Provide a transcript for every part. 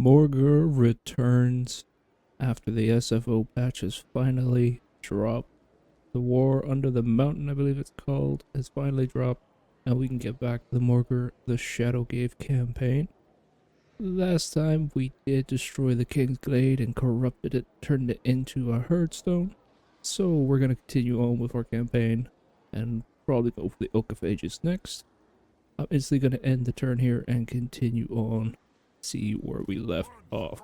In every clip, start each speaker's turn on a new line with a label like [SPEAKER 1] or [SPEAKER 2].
[SPEAKER 1] Morghur returns after the SFO patch has finally dropped. The War Under the Mountain, I believe it's called, has finally dropped, and we can get back to the Morghur the Shadowgave campaign. Last time we did destroy the King's Glade and corrupted it, turned it into a herdstone. So we're going to continue on with our campaign and probably go for the Oak of Ages next. I'm instantly going to end the turn here and continue on, see where we left off.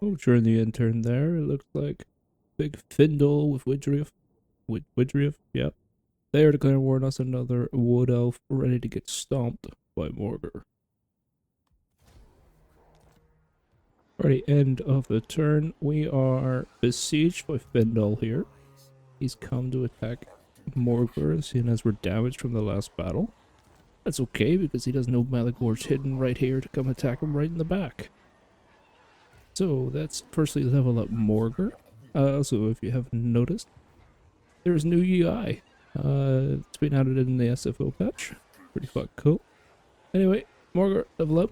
[SPEAKER 1] Oh, during the end turn there, it looks like Big Findle with Widriff, yep. They are declaring war on us, another Wood Elf ready to get stomped by Morghur. Alrighty, end of the turn. We are besieged by Findle here. He's come to attack Morghur, seeing as we're damaged from the last battle. That's okay, because he doesn't know Malagor's hidden right here to come attack him right in the back. So let's firstly level up Morghur. Also, if you haven't noticed, there's new UI. It's been added in the SFO patch. Pretty fucking cool. Anyway, Morghur, level up.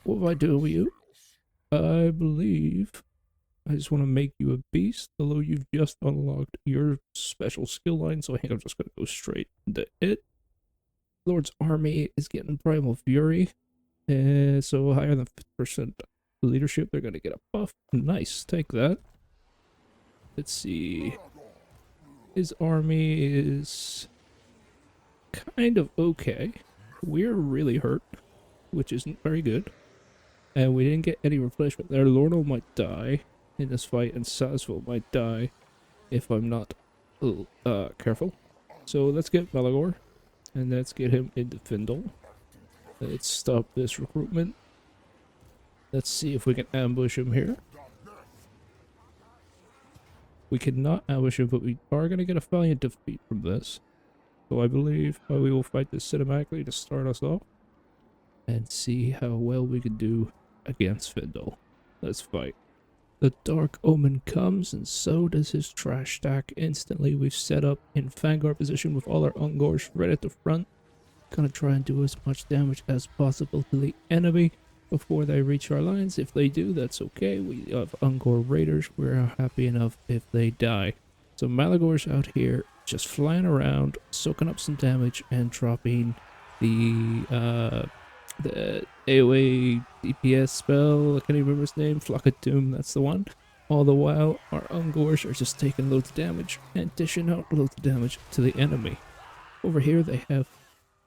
[SPEAKER 1] What am I doing with you? I believe I just want to make you a beast, although you've just unlocked your special skill line, so I think I'm just going to go straight into it. Lord's army is getting Primal Fury, so higher than 50% leadership, they're going to get a buff. Nice, take that. Let's see. His army is kind of okay. We're really hurt, which isn't very good. And we didn't get any replacement there. Lorno might die in this fight, and Sazville might die if I'm not careful. So let's get Malagor, and let's get him into Findle. Let's stop this recruitment. Let's see if we can ambush him here. We cannot ambush him, but we are going to get a valiant defeat from this. So I believe we will fight this cinematically to start us off. And see how well we can do against Findle. Let's fight. The Dark Omen comes, and so does his trash stack. Instantly, we've set up in vanguard position with all our Ungors right at the front. Gonna try and do as much damage as possible to the enemy before they reach our lines. If they do, that's okay. We have Ungor Raiders. We're happy enough if they die. So Malagor's out here just flying around, soaking up some damage and dropping the AoE DPS spell. I can't even remember his name. Flock of Doom, that's the one. All the while, our Ungors are just taking loads of damage and dishing out loads of damage to the enemy. Over here, they have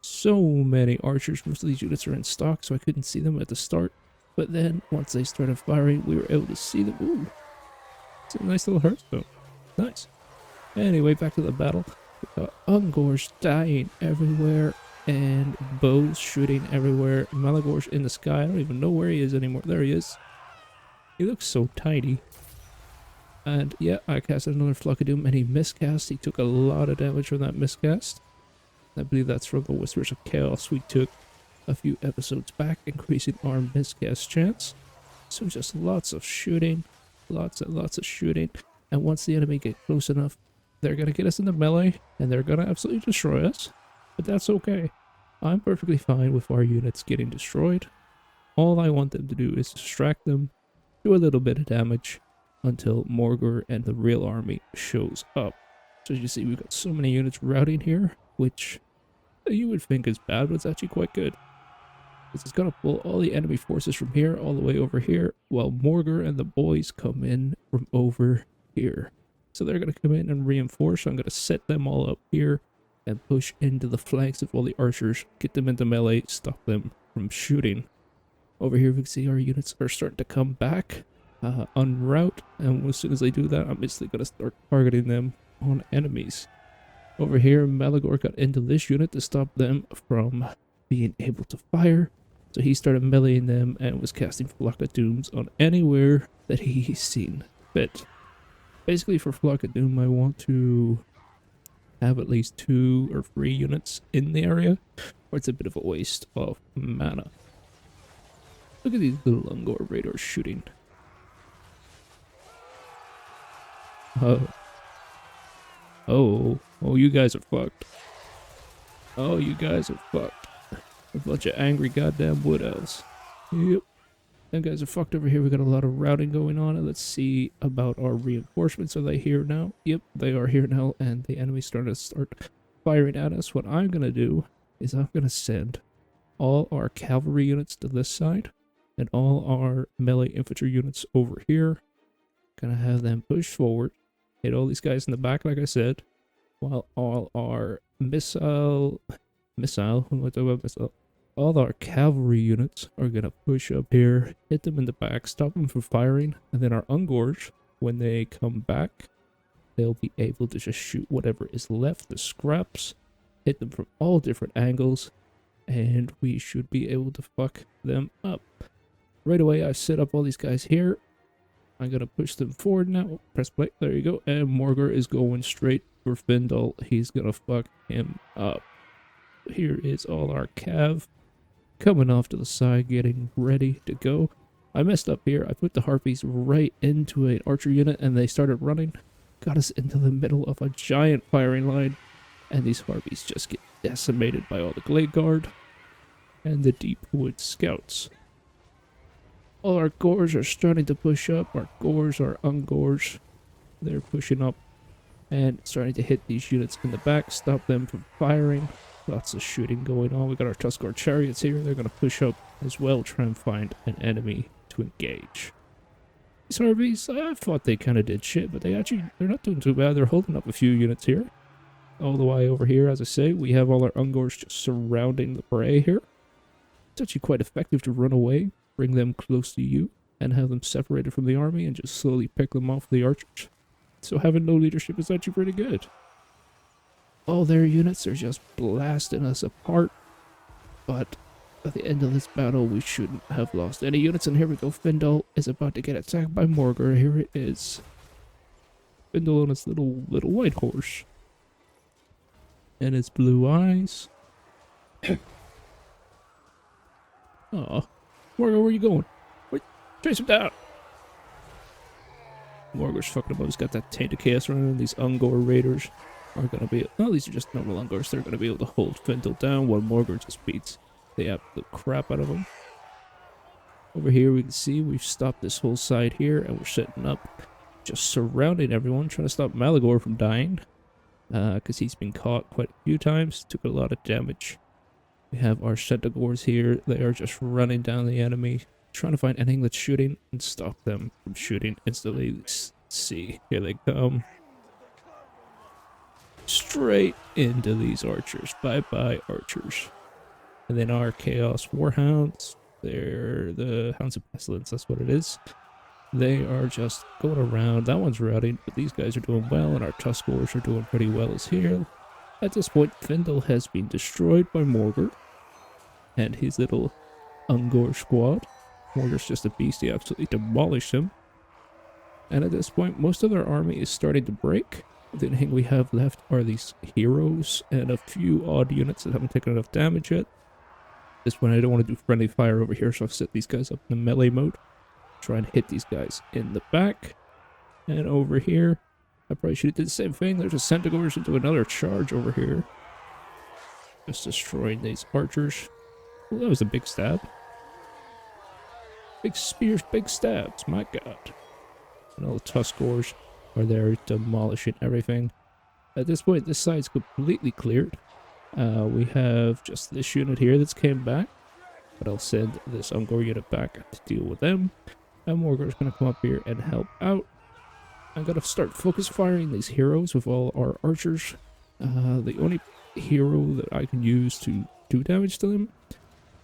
[SPEAKER 1] so many archers. Most of these units are in stock, so I couldn't see them at the start. But then, once they started firing, we were able to see them. Ooh, it's a nice little hearthstone. Nice. Anyway, back to the battle. Ungors dying everywhere, and bows shooting everywhere. Malagor's in the sky. I don't even know where he is anymore. There he is. He looks so tiny. And yeah, I casted another Flock of Doom, and he miscast. He took a lot of damage from that miscast. I believe that's from the Whispers of Chaos we took a few episodes back, increasing our miscast chance. So just lots of shooting, lots and lots of shooting. And once the enemy get close enough, they're going to get us into melee, and they're going to absolutely destroy us. But that's okay. I'm perfectly fine with our units getting destroyed. All I want them to do is distract them, do a little bit of damage, until Morghur and the real army shows up. So as you see, we've got so many units routing here, which you would think is bad, but it's actually quite good. It's going to pull all the enemy forces from here all the way over here, while Morghur and the boys come in from over here. So they're going to come in and reinforce. I'm going to set them all up here and push into the flanks of all the archers, get them into melee, stop them from shooting. Over here we can see our units are starting to come back en route, and as soon as they do that, I'm instantly going to start targeting them on enemies. Over here, Malagor got into this unit to stop them from being able to fire, so he started meleeing them and was casting Flock of Dooms on anywhere that he's seen fit. Basically, for Flock of Doom, I want to have at least 2 or 3 units in the area, or it's a bit of a waste of mana. Look at these little Ungor Raiders shooting. Oh, you guys are fucked. Oh, you guys are fucked. A bunch of angry goddamn wood elves. Yep. Them guys are fucked over here. We got a lot of routing going on. And let's see about our reinforcements. Are they here now? Yep, they are here now. And the enemy's starting to start firing at us. What I'm going to do is I'm going to send all our cavalry units to this side. And all our melee infantry units over here. Gonna have them push forward. Hit all these guys in the back, like I said. While all our missile, what am I talking about? Missile. All our cavalry units are gonna push up here, hit them in the back, stop them from firing, and then our Ungors, when they come back, they'll be able to just shoot whatever is left, the scraps, hit them from all different angles, and we should be able to fuck them up. Right away, I set up all these guys here. I'm gonna push them forward now. Press play. There you go. And Morghur is going straight for Findle. He's gonna fuck him up. Here is all our cav coming off to the side, getting ready to go. I messed up here. I put the harpies right into an archer unit, and they started running. Got us into the middle of a giant firing line, and these harpies just get decimated by all the Glade Guard and the Deep Wood Scouts. All our gores are starting to push up. Our gores, our ungores, they're pushing up and starting to hit these units in the back, stop them from firing. Lots of shooting going on. We got our Tuskar chariots here. They're going to push up as well, try and find an enemy to engage. These Harpies, I thought they kind of did shit, but they're not doing too bad. They're holding up a few units here. All the way over here, as I say, we have all our ungors just surrounding the prey here. It's actually quite effective to run away, bring them close to you, and have them separated from the army and just slowly pick them off the archers. So having no leadership is actually pretty good. All their units are just blasting us apart, but at the end of this battle we shouldn't have lost any units. And here we go, Findle is about to get attacked by Morghur. Here it is. Findle on his little white horse. And his blue eyes. Aw. Morghur, where you going? Wait, chase him down! Morghur's fucking him up. He's got that taint of chaos running. These Ungor raiders are gonna be... Oh, these are just normal Ungors. They're gonna be able to hold Findle down while Morghur just beats the absolute crap out of him. Over here we can see we've stopped this whole side here, and we're setting up, just surrounding everyone, trying to stop Malagor from dying. Because he's been caught quite a few times. Took a lot of damage. We have our Centaurs here. They are just running down the enemy, trying to find anything that's shooting and stop them from shooting instantly. Let's see. Here they come. Straight into these archers. Bye-bye, archers. And then our Chaos Warhounds. They're the Hounds of Pestilence. That's what it is. They are just going around. That one's routing, but these guys are doing well, and our Tuskors are doing pretty well as here. At this point, Findle has been destroyed by Morghur and his little Ungor squad. Morghur's just a beast. He absolutely demolished him. And at this point, most of their army is starting to break. The only thing we have left are these heroes and a few odd units that haven't taken enough damage yet. At this point, I don't want to do friendly fire over here, so I've set these guys up in melee mode. Try and hit these guys in the back. And over here, I probably should have did the same thing. There's a Centaurs into another charge over here. Just destroying these archers. Well, that was a big stab. Big spears, big stabs, my god. And all the Tuskors are there demolishing everything. At this point, this side's completely cleared. We have just this unit here that's came back. But I'll send this Ungor unit back to deal with them. And Morghur's going to come up here and help out. I'm going to start focus firing these heroes with all our archers. The only hero that I can use to do damage to them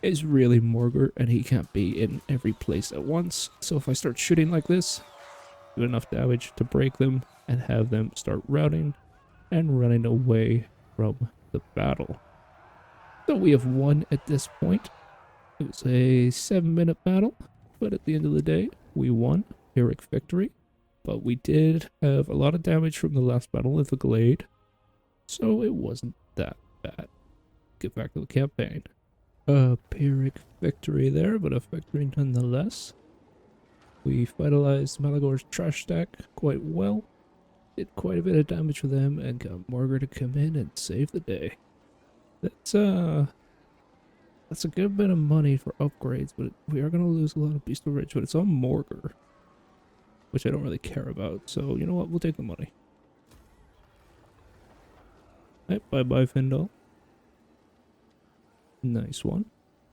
[SPEAKER 1] is really Morghur, and he can't be in every place at once. So if I start shooting like this, do enough damage to break them and have them start routing and running away from the battle. So we have won at this point. It was a 7-minute battle, but at the end of the day, we won. Pyrrhic victory. But we did have a lot of damage from the last battle with the Glade, so it wasn't that bad. Get back to the campaign. Pyrrhic victory there, but a victory nonetheless. We vitalized Malagor's trash stack quite well. Did quite a bit of damage for them and got Morghur to come in and save the day. That's a good bit of money for upgrades, but we are gonna lose a lot of beast rich, but it's on Morghur, which I don't really care about. So you know what? We'll take the money. Right, bye bye Findle. Nice one.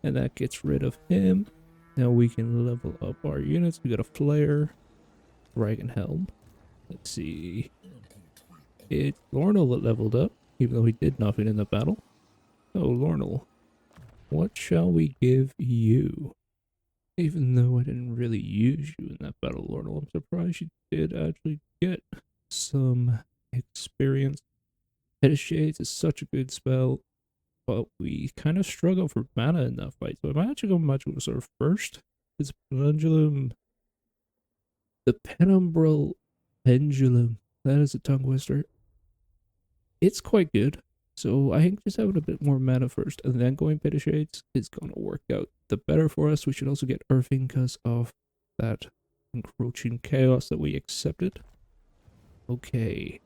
[SPEAKER 1] And that gets rid of him. Now we can level up our units. We got a flare, dragon helm. Let's see. It's Lornel that leveled up, even though he did nothing in the battle. Oh, Lornel, what shall we give you? Even though I didn't really use you in that battle, Lornel, I'm surprised you did actually get some experience. Head of Shades is such a good spell, but we kind of struggle for mana in that fight. So I might actually go Magical Reserve first. It's Pendulum. The Penumbral Pendulum. That is a tongue twister. It's quite good. So I think just having a bit more mana first and then going Pit of Shades is going to work out the better for us. We should also get Earthing because of that encroaching chaos that we accepted. Okay.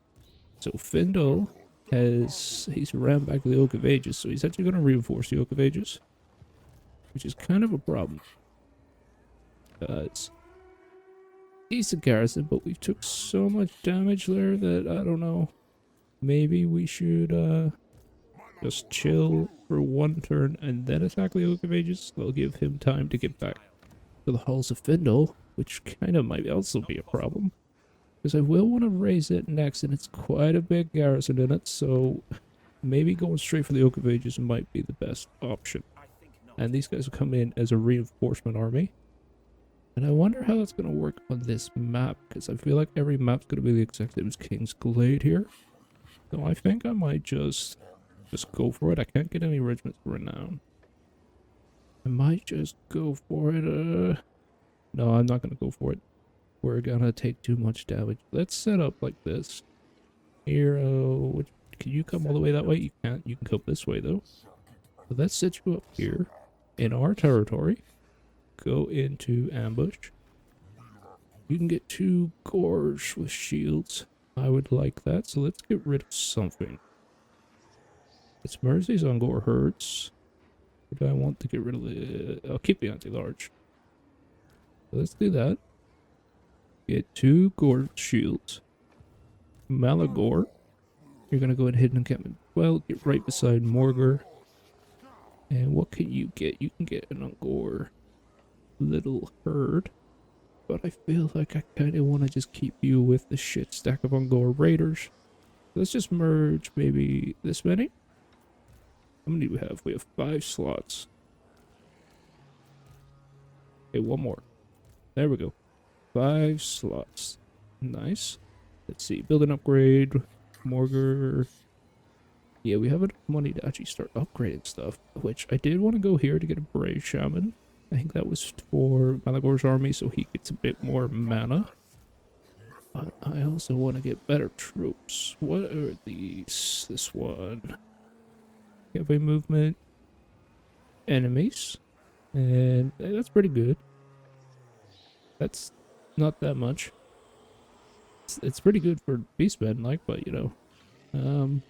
[SPEAKER 1] So Findle he's ran back to the Oak of Ages, so he's actually going to reinforce the Oak of Ages, which is kind of a problem. Because he's a garrison, but we took so much damage there that I don't know. Maybe we should just chill for one turn and then attack the Oak of Ages. That'll give him time to get back to the Halls of Findle, which kind of might also be a problem. Because I will want to raise it next, and it's quite a big garrison in it, so maybe going straight for the Oak of Ages might be the best option. And these guys will come in as a reinforcement army. And I wonder how that's going to work on this map, because I feel like every map's going to be the exact same as King's Glade here. So I think I might just go for it. I can't get any regiments for renown. I might just go for it. No, I'm not going to go for it. We're gonna take too much damage. Let's set up like this. Hero, can you come all the way that way? You can't. You can come this way though. So let's set you up here in our territory. Go into ambush. You can get 2 Gorge with shields. I would like that. So let's get rid of something. It's Mercy's on Gore Herds. But I want to get rid of the... I'll keep the anti-large. So let's do that. Get 2 Gore shields. Malagor. You're gonna go ahead and hit an encampment. Well, get right beside Morghur. And what can you get? You can get an Ungor little herd. But I feel like I kind of want to just keep you with the shit stack of Ungor raiders. Let's just merge maybe this many. How many do we have? We have 5 slots. Okay, 1 more. There we go. 5 slots. Nice. Let's see. Build an upgrade. Morghur. Yeah, we have enough money to actually start upgrading stuff. Which I did want to go here to get a Brave Shaman. I think that was for Malagor's army, so he gets a bit more mana. But I also want to get better troops. What are these? This one. Campaign movement. Enemies. And that's pretty good. That's not that much. It's pretty good for Beastmen, like, but you know.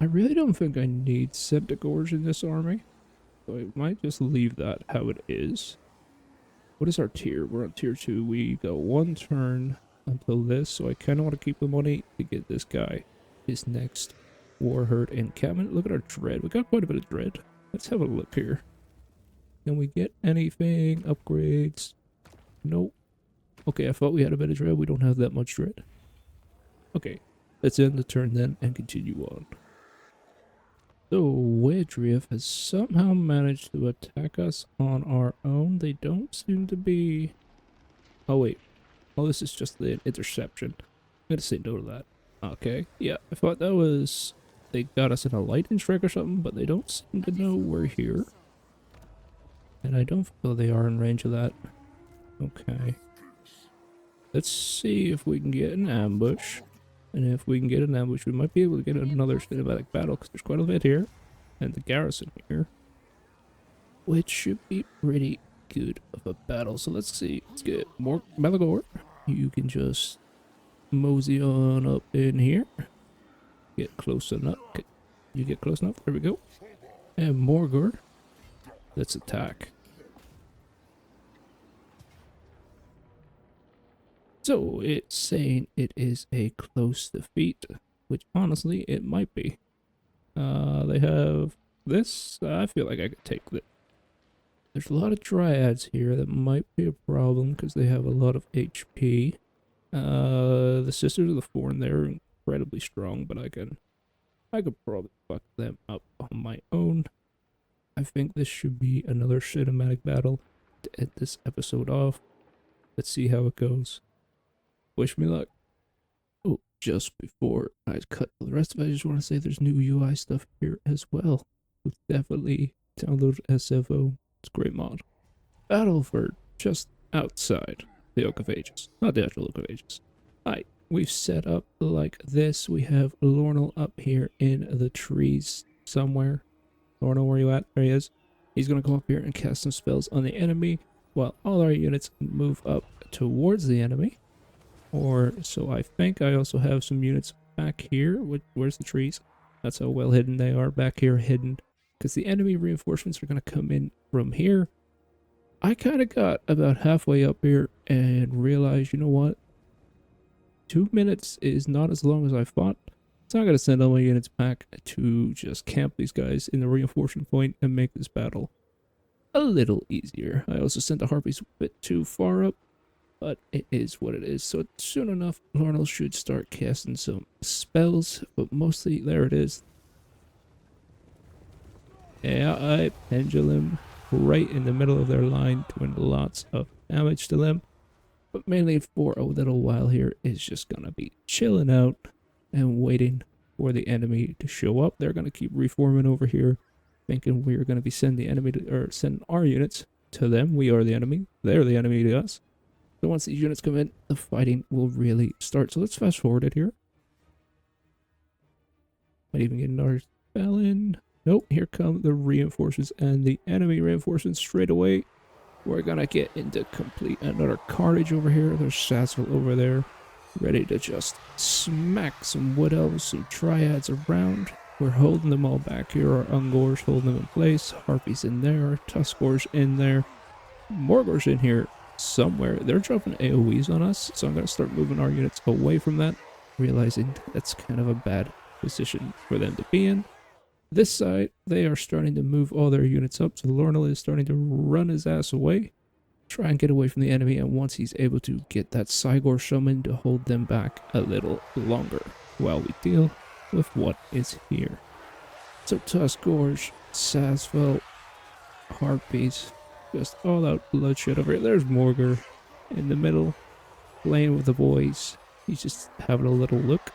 [SPEAKER 1] I really don't think I need Centaurs in this army. So I might just leave that how it is. What is our tier? We're on tier 2. We got 1 turn until this, so I kind of want to keep the money to get this guy his next Warherd encampment. Look at our dread. We got quite a bit of dread. Let's have a look here. Can we get anything? Upgrades? Nope. Okay, I thought we had a bit of dread. We don't have that much dread. Okay, let's end the turn then and continue on. So, Wedriff has somehow managed to attack us on our own. They don't seem to be... Oh, wait. Oh, this is just the interception. I'm gonna say no to that. Okay, yeah, I thought that was... They got us in a lightning strike or something, but they don't seem to know we're here. And I don't feel they are in range of that. Okay. Let's see if we can get an ambush. And if we can get an ambush, we might be able to get another cinematic battle, because there's quite a bit here. And the garrison here. Which should be pretty good of a battle. So let's see. Let's get more Malagor. You can just mosey on up in here. Get close enough. You get close enough. There we go. And Morghur. Let's attack. So it's saying it is a close defeat, which honestly it might be. They have this. I feel like I could take this. There's a lot of dryads here that might be a problem because they have a lot of HP. The Sisters of the Thorn, they're incredibly strong, but I could probably fuck them up on my own. I think this should be another cinematic battle to end this episode off. Let's see how it goes. Wish me luck. Oh, just before I cut the rest of it, I just want to say there's new UI stuff here as well. So definitely download SFO. It's a great mod. Battle for just outside the Oak of Ages. Not the actual Oak of Ages. Alright, we've set up like this. We have Lornal up here in the trees somewhere. Lornal, where you at? There he is. He's going to go up here and cast some spells on the enemy while all our units move up towards the enemy. Or so I think. I also have some units back here. Where's the trees? That's how well hidden they are. Back here hidden. Because the enemy reinforcements are going to come in from here. I kind of got about halfway up here and realized, you know what? 2 minutes is not as long as I thought. So I'm going to send all my units back to just camp these guys in the reinforcement point and make this battle a little easier. I also sent the Harpies a bit too far up, but it is what it is. So soon enough, Lornal should start casting some spells, but mostly, there it is. Yeah, Pendulum right in the middle of their line, doing lots of damage to them. But mainly for a little while here is just going to be chilling out and waiting for the enemy to show up. They're going to keep reforming over here, thinking we're going to be sending the enemy to, or send our units to them. We are the enemy. They're the enemy to us. So once these units come in, the fighting will really start. So let's fast forward it here. Might even get another spell in. Nope, here come the reinforcements and the enemy reinforcements straight away. We're gonna get into complete another carnage over here. There's Athel over there, ready to just smack some wood elves, some triads around. We're holding them all back here. Our Ungors holding them in place. Harpies in there. Tuskors in there. Morghur's in here somewhere. They're dropping AoEs on us, so I'm gonna start moving our units away from that, realizing that's kind of a bad position for them to be in. This side, they are starting to move all their units up, so Lornal is starting to run his ass away, try and get away from the enemy, and once he's able to get that Cygor summoned to hold them back a little longer while we deal with what is here. So Tuskors, Athel, Harpies, just all out bloodshed over here. There's Morghur in the middle, playing with the boys. He's just having a little look.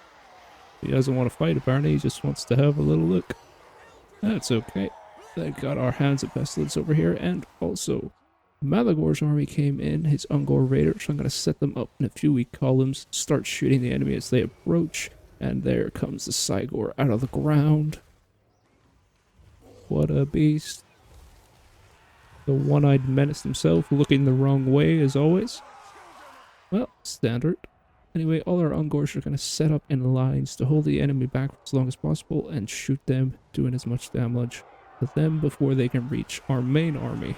[SPEAKER 1] He doesn't want to fight apparently, he just wants to have a little look. That's okay. They got our Hands of Pestilence over here, and also Malagor's army came in, his Ungor raiders. So I'm going to set them up in a few weak columns, start shooting the enemy as they approach, and there comes the Cygor out of the ground. What a beast. The one-eyed menace himself, looking the wrong way as always. Well, standard. Anyway, all our Ungors are going to set up in lines to hold the enemy back for as long as possible and shoot them, doing as much damage to them before they can reach our main army.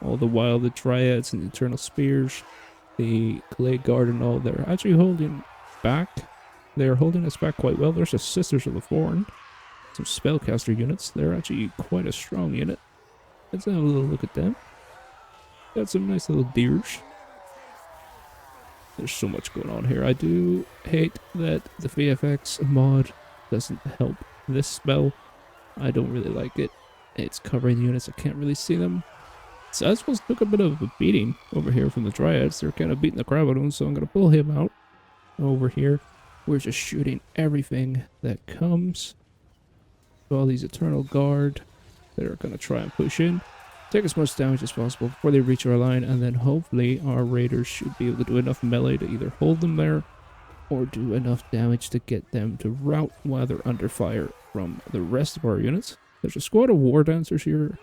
[SPEAKER 1] All the while, the Dryads and the Eternal Spears, the Clay Guard and all, they're actually holding back. They're holding us back quite well. There's the Sisters of the Thorn, some Spellcaster units. They're actually quite a strong unit. Let's have a little look at them. Got some nice little deers. There's so much going on here. I do hate that the VFX mod doesn't help this spell. I don't really like it. It's covering the units. I can't really see them. So I suppose took a bit of a beating over here from the Dryads. They're kind of beating the crap out of him, so I'm going to pull him out over here. We're just shooting everything that comes. So all these Eternal Guard that are going to try and push in. Take as much damage as possible before they reach our line, and then hopefully our raiders should be able to do enough melee to either hold them there or do enough damage to get them to rout while they're under fire from the rest of our units. There's a squad of War Dancers here.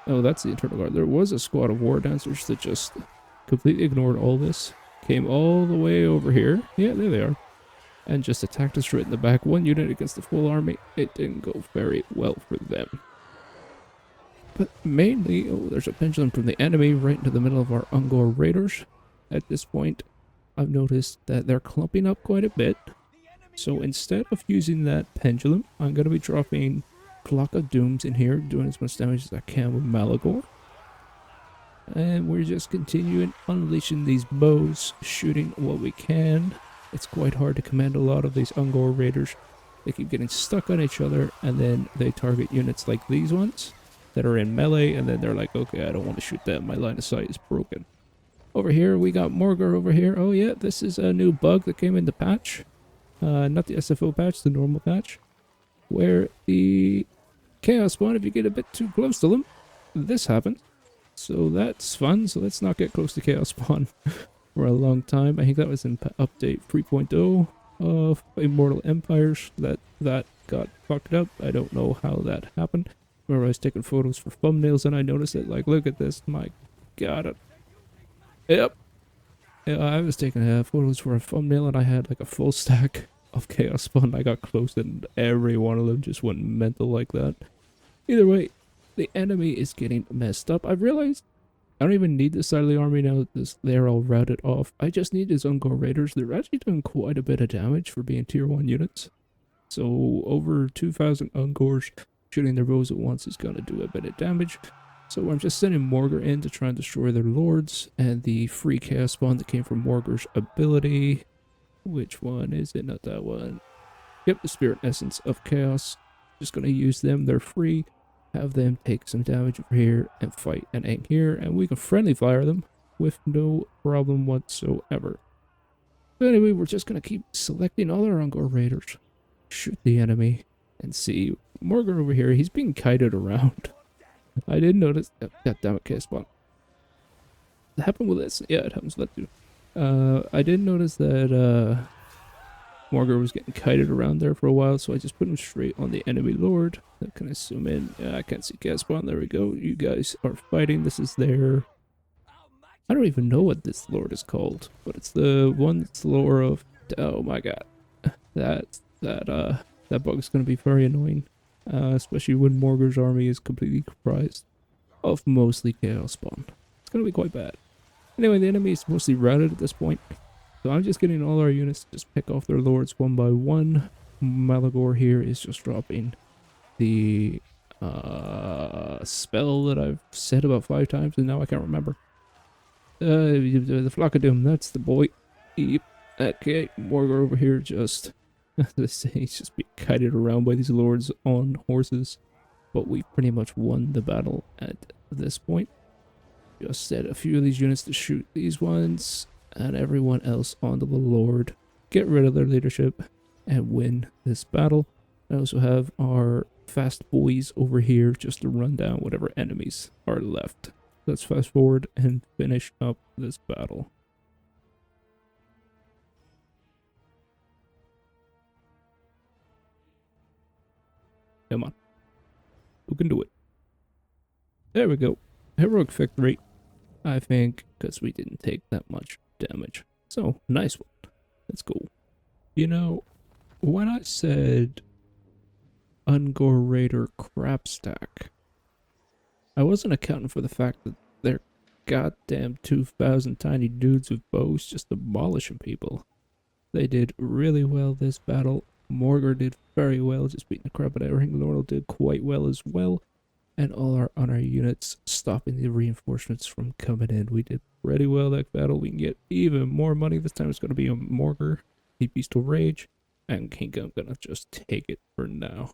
[SPEAKER 1] Oh, that's the Eternal Guard. There was a squad of War Dancers that just completely ignored all this. Came all the way over here. Yeah, there they are. and just attacked us right in the back. One unit against the full army. It didn't go very well for them. But mainly, oh, there's a pendulum from the enemy right into the middle of our Ungor Raiders. At this point, I've noticed that they're clumping up quite a bit. So instead of using that pendulum, I'm going to be dropping Flock of Dooms in here, doing as much damage as I can with Malagor. And we're just continuing unleashing these bows, shooting what we can. It's quite hard to command a lot of these Ungor Raiders. They keep getting stuck on each other, and then they target units like these ones that are in melee, and then they're like, okay, I don't want to shoot them, my line of sight is broken. Over here, we got Morghur over here. Oh yeah, this is a new bug that came in the patch. Not the SFO patch, the normal patch. Where the Chaos Spawn, if you get a bit too close to them, this happens. So that's fun, so let's not get close to Chaos Spawn for a long time. I think that was in update 3.0 of Immortal Empires that got fucked up. I don't know how that happened. Where I was taking photos for thumbnails and I noticed it, like, look at this, my god. Yep. Yeah, I was taking photos for a thumbnail and I had like a full stack of Chaos Spawn. I got close and every one of them just went mental like that. Either way, the enemy is getting messed up. I've realized I don't even need this side of the army now that they're all routed off. I just need his Ungor Raiders. They're actually doing quite a bit of damage for being tier 1 units. So over 2,000 Ungors shooting their bows at once is going to do a bit of damage. So I'm just sending Morghur in to try and destroy their lords, and the free Chaos Spawn that came from Morghur's ability. Which one is it? Not that one. Yep, the Spirit Essence of Chaos. Just going to use them. They're free. Have them take some damage over here and fight an egg here, and we can friendly fire them with no problem whatsoever. But anyway, we're just going to keep selecting all our Ungor Raiders. Shoot the enemy and see. Morghur over here, he's being kited around. I didn't notice. God damn it, Chaos Spawn. It happened with this. Yeah, it happens with that too. I didn't notice that Morghur was getting kited around there for a while, so I just put him straight on the enemy lord. Can I zoom in? Yeah, I can't see Chaos Spawn. There we go. You guys are fighting. This is their... I don't even know what this lord is called, but it's the one that's the lore of... Oh my god. That bug's going to be very annoying. Especially when Morghur's army is completely comprised of mostly Chaos Spawn. It's going to be quite bad. Anyway, the enemy is mostly routed at this point. So I'm just getting all our units to just pick off their lords one by one. Malagor here is just dropping the spell that I've said about 5 times and now I can't remember. The Flock of Doom, that's the boy. Yep. Okay, Morghur over here just... he's just being kited around by these lords on horses. But we pretty much won the battle at this point. Just set a few of these units to shoot these ones. And everyone else onto the lord. Get rid of their leadership. And win this battle. I also have our fast boys over here just to run down whatever enemies are left. Let's fast forward and finish up this battle. Come on. Who can do it? There we go. Heroic victory. I think because we didn't take that much damage. So, nice one. Let's go. You know, when I said Ungor Raider crap stack, I wasn't accounting for the fact that they're goddamn 2,000 tiny dudes with bows just demolishing people. They did really well this battle. Morghur did very well, just beating the crap out of everything. Laurel did quite well as well. And all our honor units stopping the reinforcements from coming in. We did pretty well that battle. We can get even more money. This time it's going to be on Morghur, the Beast of Rage, and King. I'm going to just take it for now.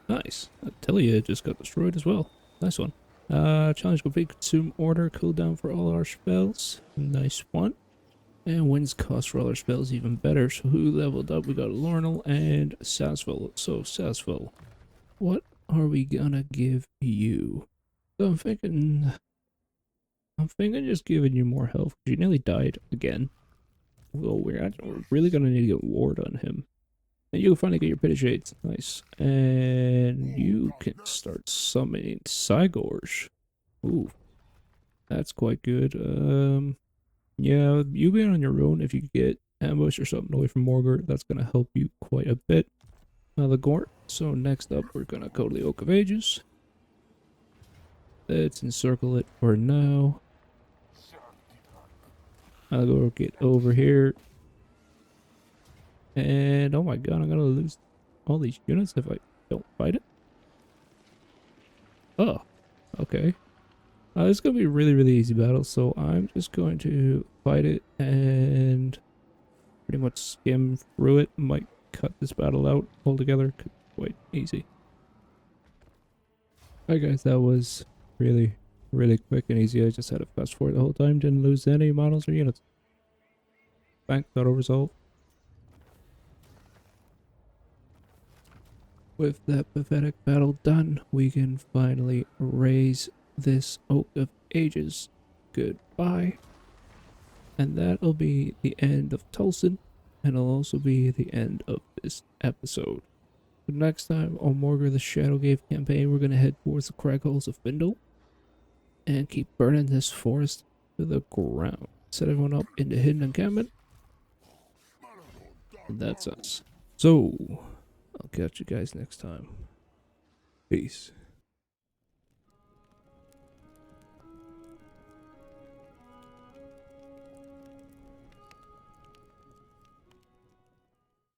[SPEAKER 1] Nice. Atelier just got destroyed as well. Nice one. Challenge complete. Consume order. Cooldown for all our spells. Nice one. And wins cost for all our spells even better. So who leveled up? We got Lornal and Sasville. So Sasville, what are we gonna give you? So I'm thinking just giving you more health. You nearly died again. Well, we're really gonna need to get ward on him. And you finally get your pit of shades. Nice. And you can start summoning Cygors. Ooh, that's quite good. Yeah, you being on your own, if you get ambush or something away from Morghur, that's gonna help you quite a bit. The Gort. So next up, we're gonna go to the Oak of Ages. Let's encircle it for now. I'll go get over here. And oh my god, I'm gonna lose all these units if I don't fight it. Oh, okay. This is gonna be a really, really easy battle, so I'm just going to fight it and pretty much skim through it. Might cut this battle out altogether. Quite easy. Alright guys, that was really, really quick and easy. I just had to fast forward the whole time, didn't lose any models or units. Bank battle result. With that pathetic battle done, we can finally raise this Oak of Ages. Goodbye. And that'll be the end of Tulsin, and it'll also be the end of this episode. But next time on Morghur the Shadowgave campaign, we're going to head towards the Cragholes of Findle and keep burning this forest to the ground. Set everyone up into hidden encampment. And that's us. So, I'll catch you guys next time. Peace.